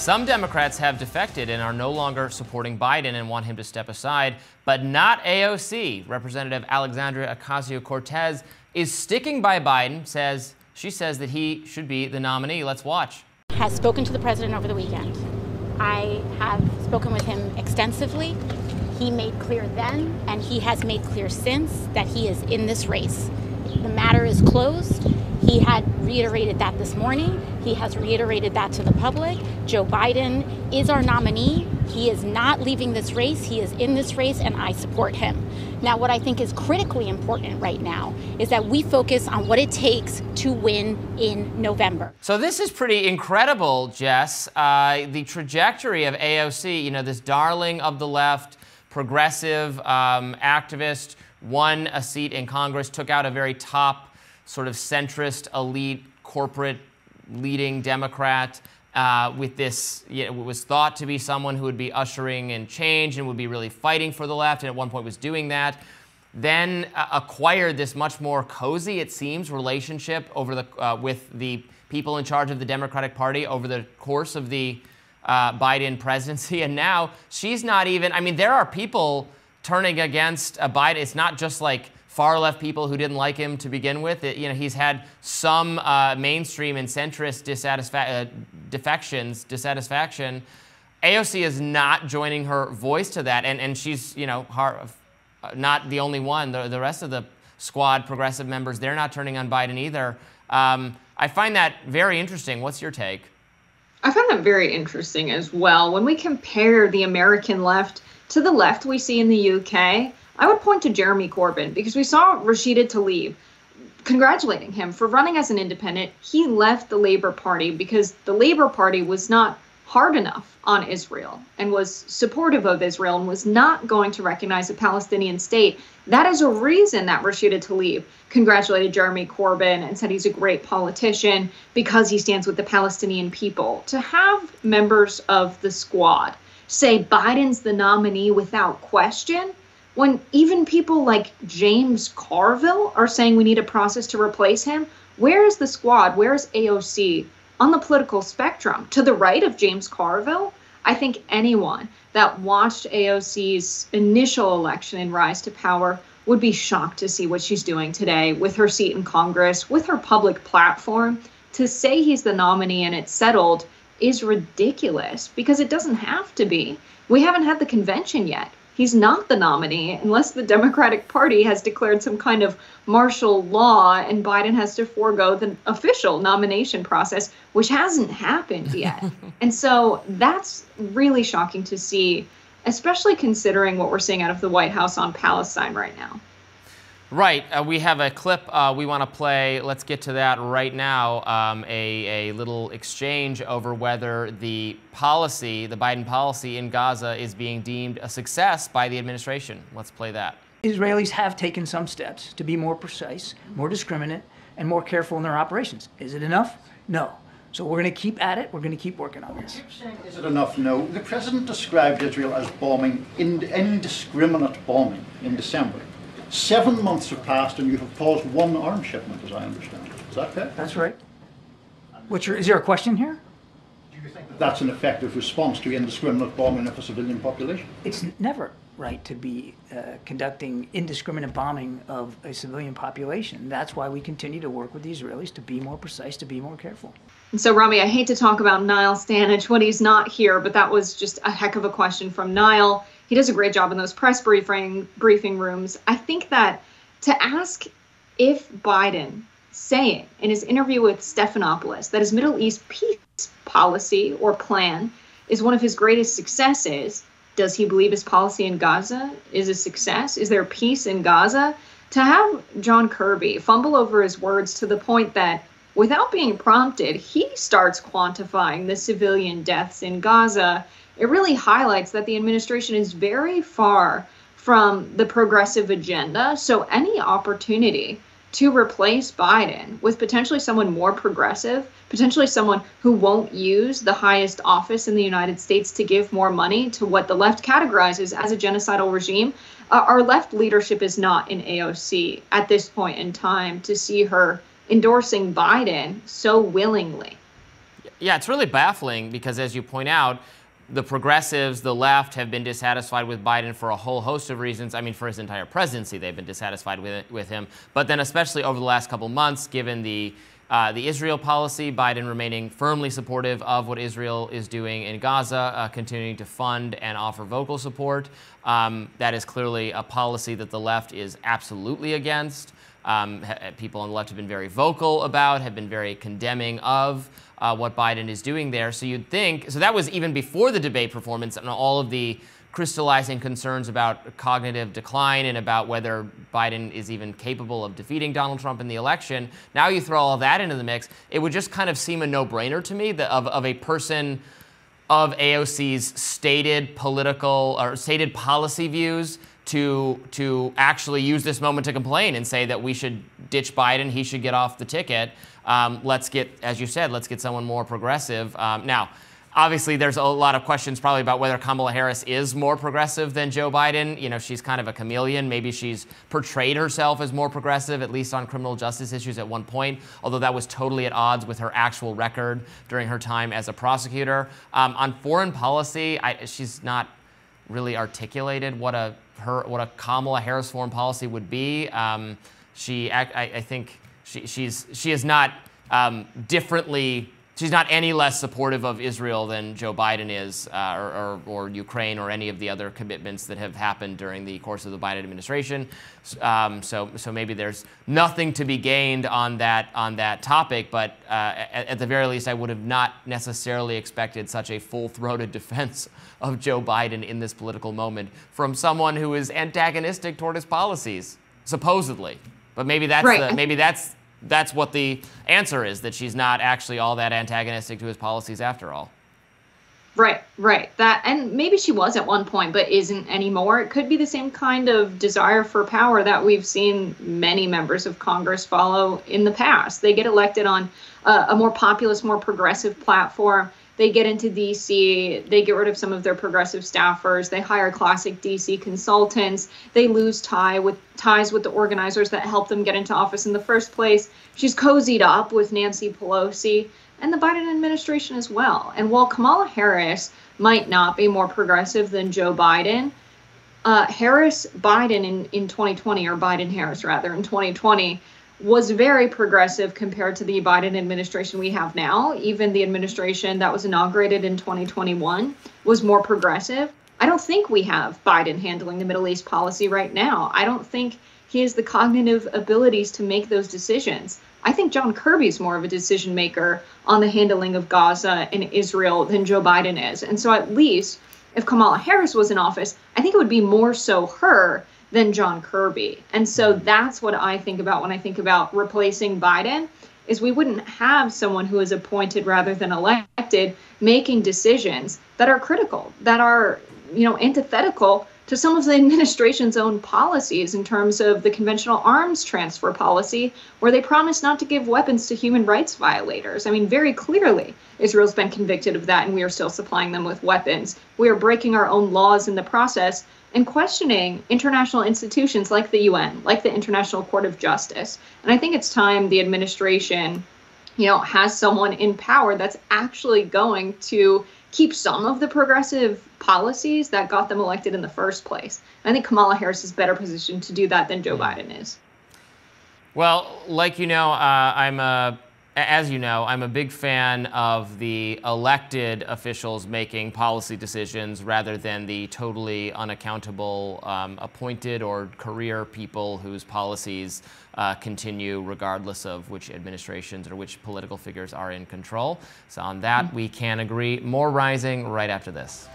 Some Democrats have defected and are no longer supporting Biden and want him to step aside, but not AOC. Representative Alexandria Ocasio-Cortez is sticking by Biden, she says that he should be the nominee. Let's watch. Has spoken to the president over the weekend. I have spoken with him extensively. He made clear then, and he has made clear since, that he is in this race. The matter is closed. He had reiterated that this morning. He has reiterated that to the public. Joe Biden is our nominee. He is not leaving this race. He is in this race, and I support him. Now, what I think is critically important right now is that we focus on what it takes to win in November. So this is pretty incredible, Jess. The trajectory of AOC, this darling of the left, progressive activist, won a seat in Congress, took out a very top sort of centrist, elite, corporate leading Democrat with this, it was thought to be someone who would be ushering in change and would be really fighting for the left, and at one point was doing that. Then acquired this much more cozy, it seems, relationship over the with the people in charge of the Democratic Party over the course of the Biden presidency. And now she's not even, there are people turning against Biden. It's not just like far left people who didn't like him to begin with. He's had some mainstream and centrist dissatisfaction. AOC is not joining her voice to that, and she's not the only one. The rest of the squad, progressive members, they're not turning on Biden either. I find that very interesting. What's your take? I find that very interesting as well. When we compare the American left to the left we see in the UK, I would point to Jeremy Corbyn, because we saw Rashida Tlaib congratulating him for running as an independent. He left the Labour Party because the Labour Party was not hard enough on Israel and was supportive of Israel and was not going to recognize a Palestinian state. That is a reason that Rashida Tlaib congratulated Jeremy Corbyn and said he's a great politician because he stands with the Palestinian people. To have members of the squad say Biden's the nominee without question, when even people like James Carville are saying we need a process to replace him, where is the squad? Where is AOC on the political spectrum? To the right of James Carville? I think anyone that watched AOC's initial election and rise to power would be shocked to see what she's doing today with her seat in Congress, with her public platform. To say he's the nominee and it's settled is ridiculous, because it doesn't have to be. We haven't had the convention yet. He's not the nominee unless the Democratic Party has declared some kind of martial law and Biden has to forego the official nomination process, which hasn't happened yet. And so that's really shocking to see, especially considering what we're seeing out of the White House on Palestine right now. Right. We have a clip we want to play. Let's get to that right now. A little exchange over whether the Biden policy in Gaza is being deemed a success by the administration. Let's play that. Israelis have taken some steps to be more precise, more discriminate, and more careful in their operations. Is it enough? No. So we're going to keep at it. We're going to keep working on this. Is it enough? No. The president described Israel as bombing, indiscriminate bombing in December. 7 months have passed and you have paused one arms shipment, as I understand. Is that fair? That's right. Is there a question here? Do you think that that's an effective response to indiscriminate bombing of a civilian population? It's never right to be conducting indiscriminate bombing of a civilian population. That's why we continue to work with the Israelis to be more precise, to be more careful. And so, Rami, I hate to talk about Niall Stanage when he's not here, but that was just a heck of a question from Niall. He does a great job in those press briefing rooms. I think that to ask if Biden saying in his interview with Stephanopoulos that his Middle East peace policy or plan is one of his greatest successes, does he believe his policy in Gaza is a success? Is there peace in Gaza? To have John Kirby fumble over his words to the point that without being prompted, he starts quantifying the civilian deaths in Gaza, it really highlights that the administration is very far from the progressive agenda. So any opportunity to replace Biden with potentially someone more progressive, potentially someone who won't use the highest office in the United States to give more money to what the left categorizes as a genocidal regime, our left leadership is not in AOC at this point in time to see her endorsing Biden so willingly. Yeah, it's really baffling because, as you point out, the progressives, the left, have been dissatisfied with Biden for a whole host of reasons. I mean, for his entire presidency, they've been dissatisfied with him. But then especially over the last couple months, given the Israel policy, Biden remaining firmly supportive of what Israel is doing in Gaza, continuing to fund and offer vocal support. That is clearly a policy that the left is absolutely against. People on the left have been very vocal about, have been very condemning of what Biden is doing there. So you'd think, so that was even before the debate performance and all of the crystallizing concerns about cognitive decline and about whether Biden is even capable of defeating Donald Trump in the election. Now you throw all that into the mix, it would just kind of seem a no-brainer to me that of a person of AOC's stated political or stated policy views to actually use this moment to complain and say that we should ditch Biden, he should get off the ticket. Let's get, as you said, let's get someone more progressive. Now, obviously, there's a lot of questions probably about whether Kamala Harris is more progressive than Joe Biden. You know, she's kind of a chameleon. Maybe she's portrayed herself as more progressive, at least on criminal justice issues at one point, although that was totally at odds with her actual record during her time as a prosecutor. On foreign policy, she's not really articulated what a Kamala Harris foreign policy would be. I think she is not differently. She's not any less supportive of Israel than Joe Biden is, or Ukraine, or any of the other commitments that have happened during the course of the Biden administration. So maybe there's nothing to be gained on that topic. But at the very least, I would have not necessarily expected such a full-throated defense of Joe Biden in this political moment from someone who is antagonistic toward his policies, supposedly. But maybe that's right. That's what the answer is, that she's not actually all that antagonistic to his policies after all. Right. That, and maybe she was at one point, but isn't anymore. It could be the same kind of desire for power that we've seen many members of Congress follow in the past. They get elected on a more populist, more progressive platform. They get into D.C., they get rid of some of their progressive staffers, they hire classic D.C. consultants, they lose ties with the organizers that helped them get into office in the first place. She's cozied up with Nancy Pelosi and the Biden administration as well. And while Kamala Harris might not be more progressive than Joe Biden, Biden in 2020, or Biden-Harris rather, in 2020, was very progressive compared to the Biden administration we have now. Even the administration that was inaugurated in 2021 was more progressive. I don't think we have Biden handling the Middle East policy right now. I don't think he has the cognitive abilities to make those decisions. I think John Kirby's more of a decision maker on the handling of Gaza and Israel than Joe Biden is. And so at least if Kamala Harris was in office, I think it would be more so her than John Kirby. And so that's what I think about when I think about replacing Biden, is we wouldn't have someone who is appointed rather than elected making decisions that are critical, that are, antithetical to some of the administration's own policies in terms of the conventional arms transfer policy, where they promise not to give weapons to human rights violators. I mean, very clearly, Israel's been convicted of that, and we are still supplying them with weapons. We are breaking our own laws in the process and questioning international institutions like the UN, like the International Court of Justice. And I think it's time the administration, has someone in power that's actually going to keep some of the progressive policies that got them elected in the first place. And I think Kamala Harris is better positioned to do that than Joe Biden is. Well, like as you know, I'm a big fan of the elected officials making policy decisions rather than the totally unaccountable appointed or career people whose policies continue regardless of which administrations or which political figures are in control. So on that, we can agree. More Rising right after this.